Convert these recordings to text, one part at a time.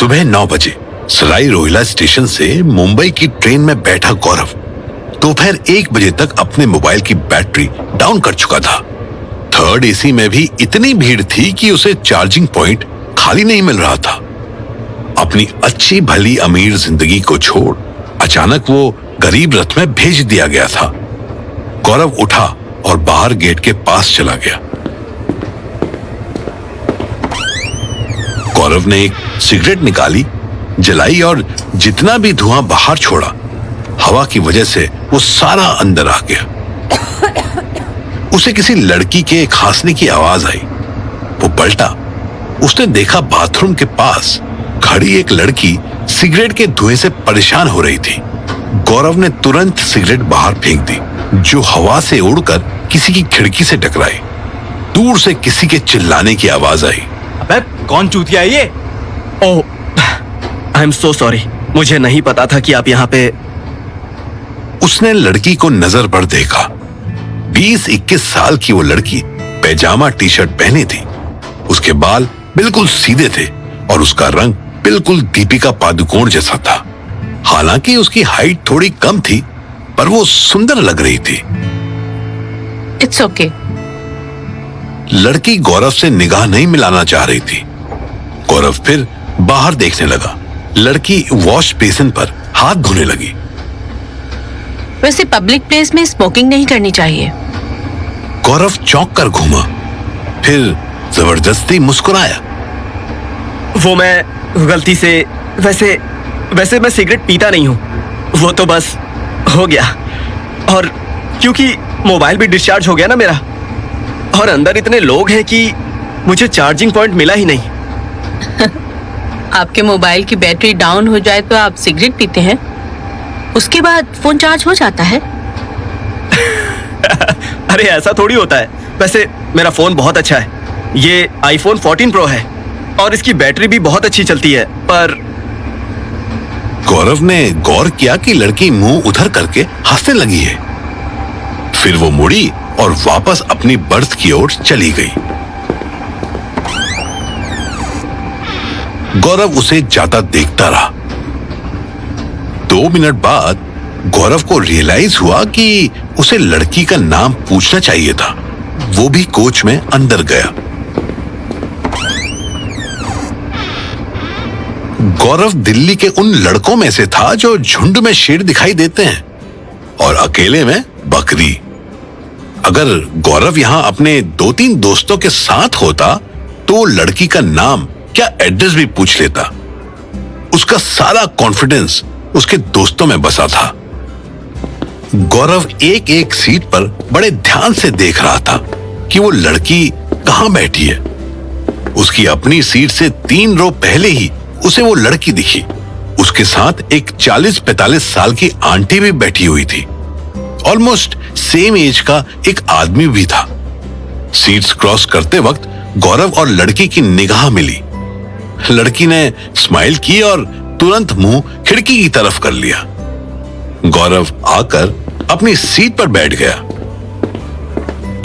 सुबह 9 बजे सराय रोहिला स्टेशन से मुंबई की ट्रेन में बैठा गौरव दोपहर 1 बजे तक अपने मोबाइल की बैटरी डाउन कर चुका था। थर्ड एसी में भी इतनी भीड़ थी कि उसे चार्जिंग पॉइंट खाली नहीं मिल रहा था। अपनी अच्छी भली अमीर जिंदगी को छोड़ अचानक वो गरीब रथ में भेज दिया गया था। गौरव उठा और बाहर गेट के पास चला गया। गौरव ने एक सिगरेट निकाली, जलाई और जितना भी धुआं बाहर छोड़ा, हवा की वजह से वो सारा अंदर आ गया। उसे किसी लड़की के खांसने की आवाज आई। वो पलटा। उसने देखा बाथरूम के पास खड़ी एक लड़की सिगरेट के धुएं से परेशान हो रही थी। गौरव ने तुरंत सिगरेट बाहर फेंक दी, जो हवा से उड़कर किसी की खिड़की से टकराई। दूर से किसी के चिल्लाने की आवाज आई। अबे कौन चूतिया है ये? ओह, आई एम सो सॉरी, मुझे नहीं पता था कि आप यहाँ पे। उसने लड़की को नजर भर देखा। 20-21 साल की वो लड़की पैजामा टी शर्ट पहनी थी। उसके बाल बिल्कुल सीधे थे और उसका रंग बिल्कुल दीपिका पादुकोण जैसा था। हालांकि उसकी हाइट थोड़ी कम थी, पर वो सुंदर लग रही थी। It's okay. लड़की गौरव से निगाह नहीं मिलाना चाह रही थी। गौरव फिर बाहर देखने लगा। लड़की वॉश बेसिन पर हाथ धोने लगी। वैसे पब्लिक प्लेस में स्मोकिंग नहीं करनी चाहिए। गौरव चौंक कर घूमा, फिर जबरदस्ती मुस्कुराया। वो मैं गलती से, वैसे मैं सिगरेट पीता नहीं हूँ, वो तो बस हो गया। और क्योंकि मोबाइल भी डिस्चार्ज हो गया ना मेरा, और अंदर इतने लोग हैं कि मुझे चार्जिंग पॉइंट मिला ही नहीं। आपके मोबाइल की बैटरी डाउन हो जाए तो आप सिगरेट पीते हैं, उसके बाद फोन चार्ज हो जाता है। अरे ऐसा थोड़ी होता है। वैसे मेरा फोन बहुत अच्छा है, ये आईफोन 14 प्रो है और इसकी बैटरी भी बहुत अच्छी चलती है। पर गौरव ने गौर किया कि लड़की मुंह उधर करके हंसने लगी है। फिर वो मुड़ी और वापस अपनी बर्थ की ओर चली गई। गौरव उसे जाता देखता रहा। 2 मिनट बाद गौरव को रियलाइज हुआ कि उसे लड़की का नाम पूछना चाहिए था। वो भी कोच में अंदर गया। गौरव दिल्ली के उन लड़कों में से था जो झुंड में शेर दिखाई देते हैं और अकेले में बकरी। अगर गौरव यहां अपने 2-3 दोस्तों के साथ होता तो लड़की का नाम क्या एड्रेस भी पूछ लेता। उसका सारा कॉन्फिडेंस उसके दोस्तों में बसा था। गौरव एक एक सीट पर बड़े ध्यान से देख रहा था कि वो लड़की कहां बैठी है। उसकी अपनी सीट से 3 रो पहले ही उसे वो लड़की दिखी। उसके साथ एक 40-45 साल की आंटी भी बैठी हुई थी। ऑलमोस्ट सेम एज का एक आदमी भी था। सीट्स क्रॉस करते वक्त गौरव और लड़की की निगाह मिली। लड़की ने स्माइल की और तुरंत मुंह खिड़की की तरफ कर लिया। गौरव आकर अपनी सीट पर बैठ गया।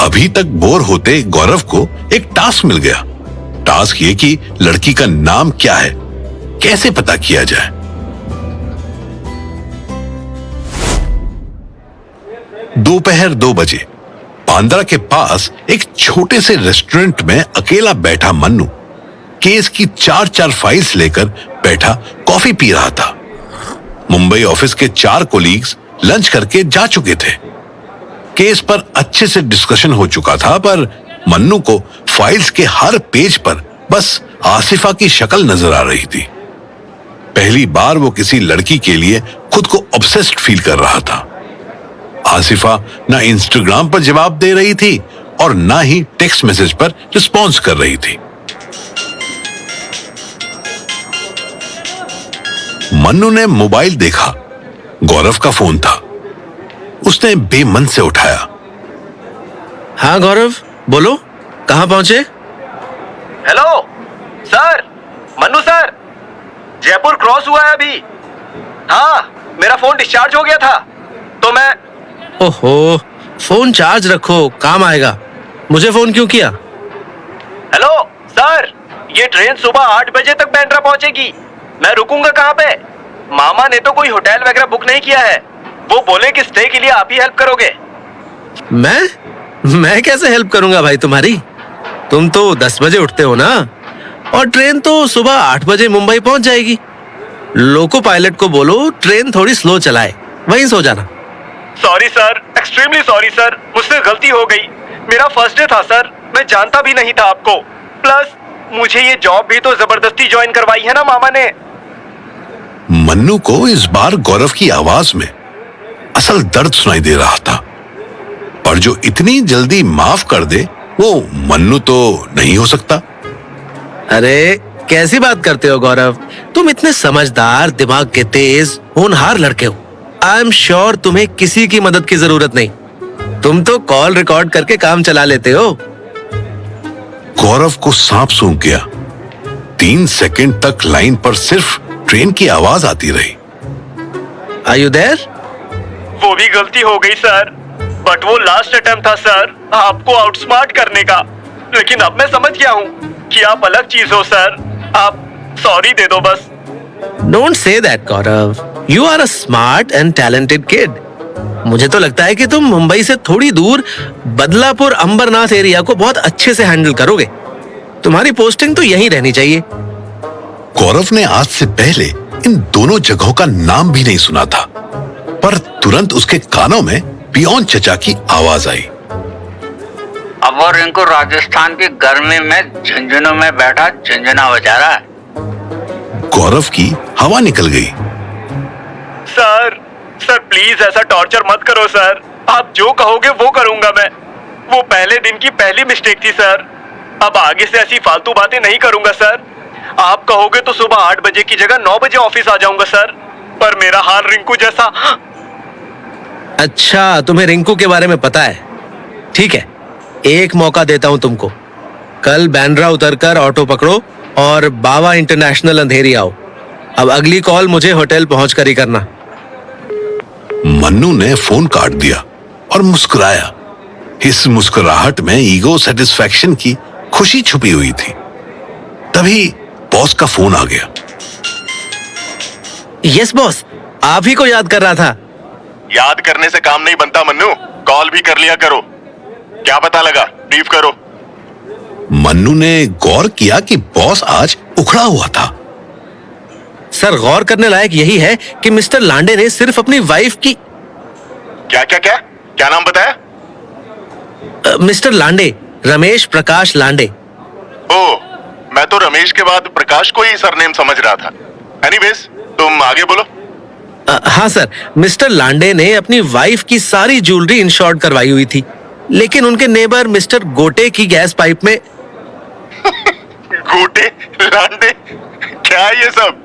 अभी तक बोर होते गौरव को एक टास्क मिल गया। टास्क ये कि लड़की का नाम क्या है, कैसे पता किया जाए। दोपहर 2 बजे बांद्रा के पास एक छोटे से रेस्टोरेंट में अकेला बैठा मन्नू केस की 4-4 फाइल्स लेकर बैठा कॉफी पी रहा था। मुंबई ऑफिस के 4 कोलीग्स लंच करके जा चुके थे। केस पर अच्छे से डिस्कशन हो चुका था, पर मन्नू को फाइल्स के हर पेज पर बस आसिफा की शक्ल नजर आ रही थी। पहली बार वो किसी लड़की के लिए खुद को ऑब्सेस्ड फील कर रहा था। आसिफा ना इंस्टाग्राम पर जवाब दे रही थी और ना ही टेक्स्ट मैसेज पर रिस्पॉन्स कर रही थी। मन्नू ने मोबाइल देखा। गौरव का फोन था। उसने बेमन से उठाया। हाँ गौरव, बोलो, कहाँ पहुंचे? Hello sir, Mannu sir, Jaipur cross हुआ है अभी। हाँ, मेरा फोन डिस्चार्ज हो गया था तो मैं। ओहो, फोन चार्ज रखो, काम आएगा। मुझे फोन क्यों किया? हेलो सर, ये ट्रेन सुबह 8 बजे तक बांद्रा पहुंचेगी। मैं रुकूंगा कहाँ पे? मामा ने तो कोई होटल वगैरह बुक नहीं किया है। वो बोले कि स्टे के लिए आप ही हेल्प करोगे। मैं कैसे हेल्प करूंगा भाई तुम्हारी? तुम तो 10 बजे उठते हो ना, और ट्रेन तो सुबह 8 बजे मुंबई पहुंच जाएगी। लोको पायलट को बोलो ट्रेन थोड़ी स्लो चलाए, वहीं सो जाना। Sorry sir, extremely sorry sir, मुझसे गलती हो गई। मेरा फर्स्ट डे था सर, मैं जानता भी नहीं था आपको। प्लस मुझे ये जॉब भी तो जबरदस्ती ज्वाइन करवाई है ना मामा ने। मन्नू को इस बार गौरव की आवाज में असल दर्द सुनाई दे रहा था, और जो इतनी जल्दी माफ कर दे वो मन्नू तो नहीं हो सकता। अरे कैसी बात करते हो गौरव, तुम इतने समझदार, दिमाग के तेज, होनहार लड़के हो। आई एम श्योर तुम्हें किसी की मदद की जरूरत नहीं। तुम तो कॉल रिकॉर्ड करके काम चला लेते हो। गौरव को सांप सूंघ गया। 3 सेकंड तक लाइन पर सिर्फ ट्रेन की आवाज आती रही। Are you there? वो भी गलती हो गई सर, बट वो लास्ट अटेम्प्ट था सर आपको आउटस्मार्ट करने का। लेकिन अब मैं समझ गया हूँ कि आप अलग चीज हो सर। आप सॉरी दे दो बस। Don't say that Gaurav, you are a smart and talented kid. मुझे तो लगता है कि तुम मुंबई से थोड़ी दूर बदलापुर अंबरनाथ एरिया को बहुत अच्छे से हैंडल करोगे। तुम्हारी पोस्टिंग तो यहीं रहनी चाहिए। गौरव ने आज से पहले इन दोनों जगहों का नाम भी नहीं सुना था, पर तुरंत उसके कानों में पियोन चचा की आवाज आई। अब वो रिंकू राजस्थान की गर्मी में झुंझुनू में बैठा झुंझुना बजा रहा है। गौरव की हवा निकल गई। सर सर प्लीज ऐसा टॉर्चर मत करो सर। आप जो कहोगे वो करूंगा मैं। वो पहले दिन की पहली मिस्टेक थी सर। अब आगे से ऐसी फालतू बातें नहीं करूंगा सर। आप कहोगे तो सुबह 8 बजे की जगह 9 बजे ऑफिस आ जाऊंगा सर। पर मेरा हाल रिंकू जैसा। अच्छा, तुम्हें रिंकू के बारे में पता है? ठीक है, एक मौका देता हूं तुमको। कल बांद्रा उतरकर ऑटो पकड़ो और बाबा इंटरनेशनल अंधेरी आओ। अब अगली कॉल मुझे होटल पहुंचकर ही करना। मन्नू ने फोन काट दिया और मुस्कुराया। इस मुस्कुराहट में ईगो सेटिस्फैक्शन की खुशी छुपी हुई थी। तभी बॉस का फोन आ गया। यस बॉस, आप ही को याद कर रहा था। याद करने से काम नहीं बनता मन्नू, कॉल भी कर लिया करो। क्या पता लगा, ब्रीफ करो। मन्नू ने गौर किया कि बॉस आज उखड़ा हुआ था। सर, गौर करने लायक यही है कि मिस्टर लांडे ने सिर्फ अपनी वाइफ की क्या नाम बताया? मिस्टर लांडे, रमेश प्रकाश लांडे। ओ, मैं तो रमेश के बाद प्रकाश को ही सरनेम समझ रहा था। एनीवेज, तुम आगे बोलो। हाँ सर, मिस्टर लांडे ने अपनी वाइफ की सारी ज्वेलरी इंश्योर्ड करवाई हुई थी, लेकिन उनके नेबर मिस्टर गोटे की गैस पाइप में गोटे, लांडे, क्या है ये सब?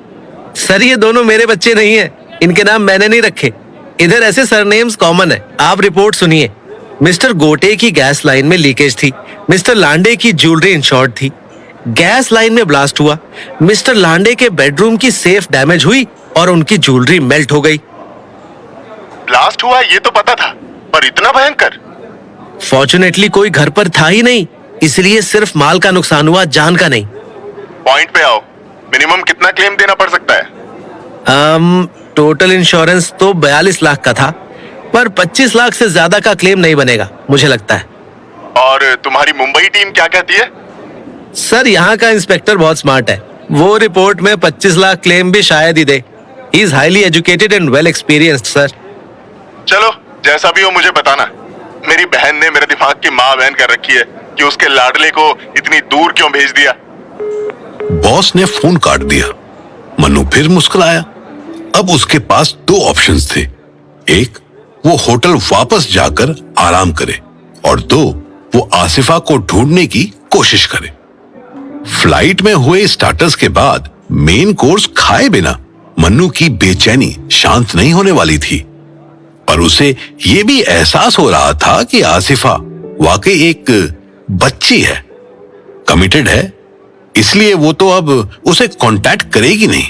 सर, ये दोनों मेरे बच्चे नहीं हैं। इनके नाम मैंने नहीं रखे। इधर ऐसे सरनेम्स कॉमन है। आप रिपोर्ट सुनिए। मिस्टर गोटे की गैस लाइन में लीकेज थी। मिस्टर लांडे की ज्वेलरी इंश्योर्ड थी। गैस लाइन में ब्लास्ट हुआ। मिस्टर लांडे के बेडरूम की सेफ डैमेज हुई और उनकी ज्वेलरी मेल्ट हो गई। ब्लास्ट हुआ ये तो पता था, पर इतना भयंकर? फॉर्चुनेटली कोई घर पर था ही नहीं, इसलिए सिर्फ माल का नुकसान हुआ, जान का नहीं। पॉइंट पे आओ। मिनिमम कितना क्लेम देना पड़ सकता है? टोटल इंश्योरेंस तो 42 लाख का था, पर 25 लाख से ज्यादा का क्लेम नहीं बनेगा मुझे लगता है। और तुम्हारी मुंबई टीम क्या कहती है? सर, यहाँ का इंस्पेक्टर बहुत स्मार्ट है। वो रिपोर्ट में 25 लाख क्लेम भी शायद ही दे। He is highly educated and well experienced sir. चलो, जैसा भी हो मुझे बताना। मेरी बहन ने मेरे दिमाग की माँ बहन कर रखी है कि उसके लाडले को इतनी दूर क्यों भेज दिया। बॉस ने फोन काट दिया। मन्नू फिर मुस्कुराया। अब उसके पास 2 ऑप्शंस थे। एक, वो होटल वापस जाकर आराम करे, और 2, वो आसिफा को ढूंढने की कोशिश करे। फ्लाइट में हुए स्टार्टर्स के बाद मेन कोर्स खाए बिना मन्नू की बेचैनी शांत नहीं होने वाली थी, पर उसे ये भी एहसास हो रहा था कि आसिफा वाकई एक बच्ची है, कमिटेड है, इसलिए वो तो अब उसे कांटेक्ट करेगी नहीं।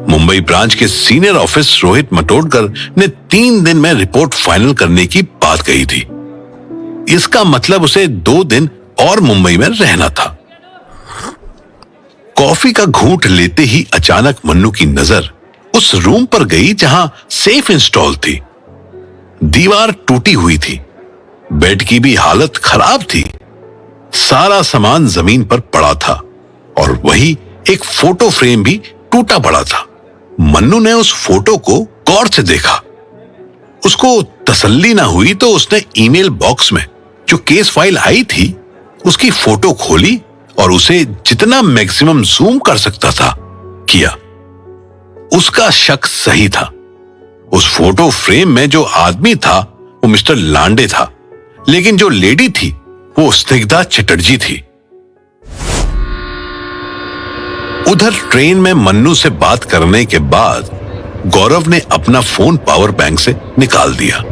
मुंबई ब्रांच के सीनियर ऑफिस रोहित मटोडकर ने 3 दिन में रिपोर्ट फाइनल करने की बात कही थी। इसका मतलब उसे 2 दिन और मुंबई में रहना था। कॉफी का घूंट लेते ही अचानक मन्नू की नजर उस रूम पर गई जहां सेफ इंस्टॉल थी। दीवार टूटी हुई थी, बेड की भी हालत खराब थी, सारा सामान जमीन पर पड़ा था और वही एक फोटो फ्रेम भी टूटा पड़ा था। मन्नू ने उस फोटो को गौर से देखा। उसको तसल्ली ना हुई तो उसने ईमेल बॉक्स में जो केस फाइल आई थी उसकी फोटो खोली और उसे जितना मैक्सिमम जूम कर सकता था किया। उसका शक सही था। उस फोटो फ्रेम में जो आदमी था वो मिस्टर लांडे था, लेकिन जो लेडी थी वो स्निग्धा चटर्जी थी। उधर ट्रेन में मन्नू से बात करने के बाद गौरव ने अपना फोन पावर बैंक से निकाल दिया।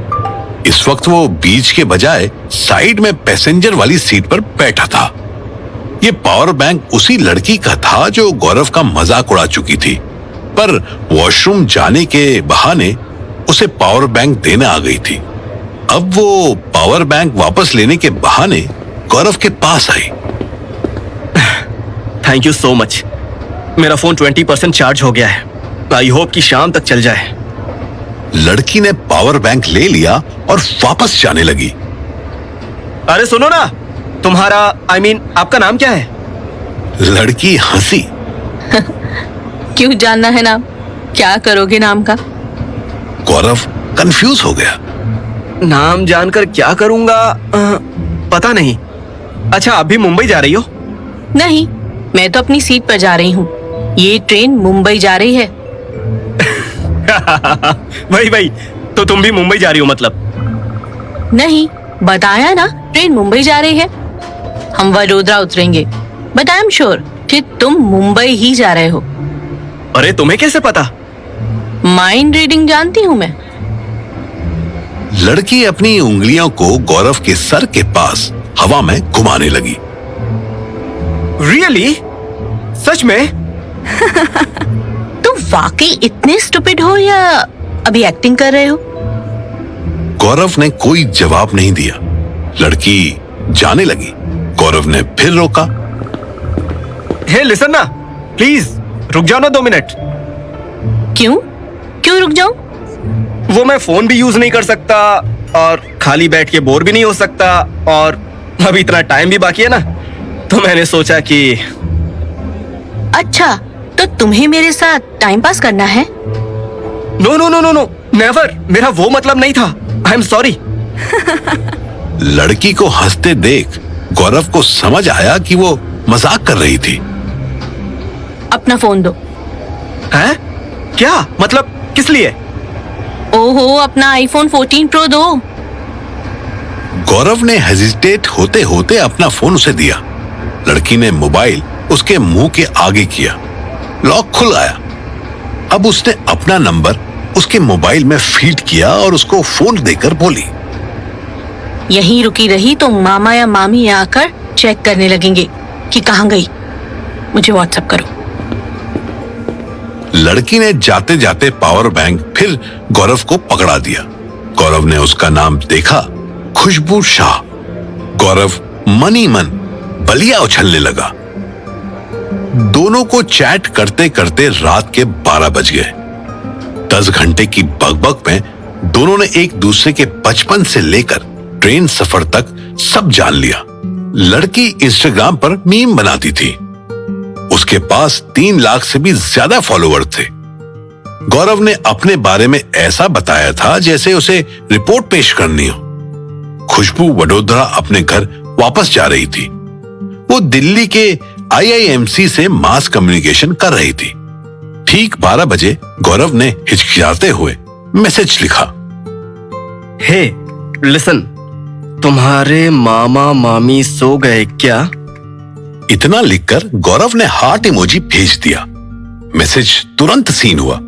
इस वक्त वो बीच के बजाय साइड में पैसेंजर वाली सीट पर बैठा था। ये पावर बैंक उसी लड़की का था जो गौरव का मजाक उड़ा चुकी थी, पर वॉशरूम जाने के बहाने उसे पावर बैंक देने आ गई थी। अब वो पावर बैंक वापस लेने के बहाने गौरव के पास आई। Thank you so much. मेरा फोन 20% चार्ज हो गया है। आई होप कि शाम तक चल जाए। लड़की ने पावर बैंक ले लिया और वापस जाने लगी। अरे सुनो ना, तुम्हारा आपका नाम क्या है? लड़की हंसी। क्यों जानना है नाम? क्या करोगे नाम का? गौरव कंफ्यूज हो गया। नाम जानकर क्या करूंगा? पता नहीं। अच्छा, अभी मुंबई जा रही हो? नहीं, मैं तो अपनी सीट पर जा रही हूँ। ये ट्रेन मुंबई जा रही है। वही तो तुम भी मुंबई जा रही हो मतलब? नहीं, बताया ना ट्रेन मुंबई जा रही है। हम वडोदरा उतरेंगे, बट आई एम श्योर कि तुम मुंबई ही जा रहे हो। अरे तुम्हें कैसे पता? माइंड रीडिंग जानती हूँ मैं। लड़की अपनी उंगलियों को गौरव के सर के पास हवा में घुमाने लगी। रियली? सच में? तुम वाकई इतने स्टूपिड हो या अभी एक्टिंग कर रहे हो? गौरव ने कोई जवाब नहीं दिया। लड़की जाने लगी। गौरव ने फिर रोका। हे लिसन ना, प्लीज रुक जाओ ना 2 मिनट। क्यों रुक जाऊं? वो मैं फोन भी यूज नहीं कर सकता और खाली बैठ के बोर भी नहीं हो सकता, और अभी इतना टाइम भी बाकी है ना, तो मैंने सोचा कि अच्छा, तो तुम्हें मेरे साथ टाइम पास करना है? No no no no no, never. मेरा वो मतलब नहीं था। I am sorry. लड़की को हंसते देख गौरव को समझ आया कि वो मजाक कर रही थी। अपना फोन दो। हैं? क्या मतलब? किस लिए? ओहो, अपना आईफोन 14 प्रो दो। गौरव ने हेजिटेट होते होते अपना फोन उसे दिया। लड़की ने मोबाइल उसके मुंह के आगे किया। लॉक खुल आया। अब उसने अपना नंबर उसके मोबाइल में फीड किया और उसको फोन देकर बोली, यहीं रुकी रही तो मामा या मामी आकर चेक करने लगेंगे कि कहां गई। मुझे व्हाट्सएप करो। लड़की ने जाते जाते पावर बैंक फिर गौरव को पकड़ा दिया। गौरव ने उसका नाम देखा, खुशबू शाह। गौरव मनी मन बलिया उछलने लगा। दोनों को चैट करते करते रात के 12 बज गए। 10 घंटे की बकबक में दोनों ने एक दूसरे के बचपन से लेकर ट्रेन सफर तक सब जान लिया। लड़की इंस्टाग्राम पर मीम बनाती थी। उसके पास 3 लाख से भी ज्यादा फॉलोअर थे। गौरव ने अपने बारे में ऐसा बताया था जैसे उसे रिपोर्ट पेश करनी हो। खुशबू वडोदरा अपने घर वापस जा रही थी। वो दिल्ली के IIMC से मास कम्युनिकेशन कर रही थी। ठीक 12 बजे गौरव ने हिचकिचाते हुए मैसेज लिखा, हे लिसन, तुम्हारे मामा मामी सो गए क्या? इतना लिखकर गौरव ने हार्ट इमोजी भेज दिया। मैसेज तुरंत सीन हुआ।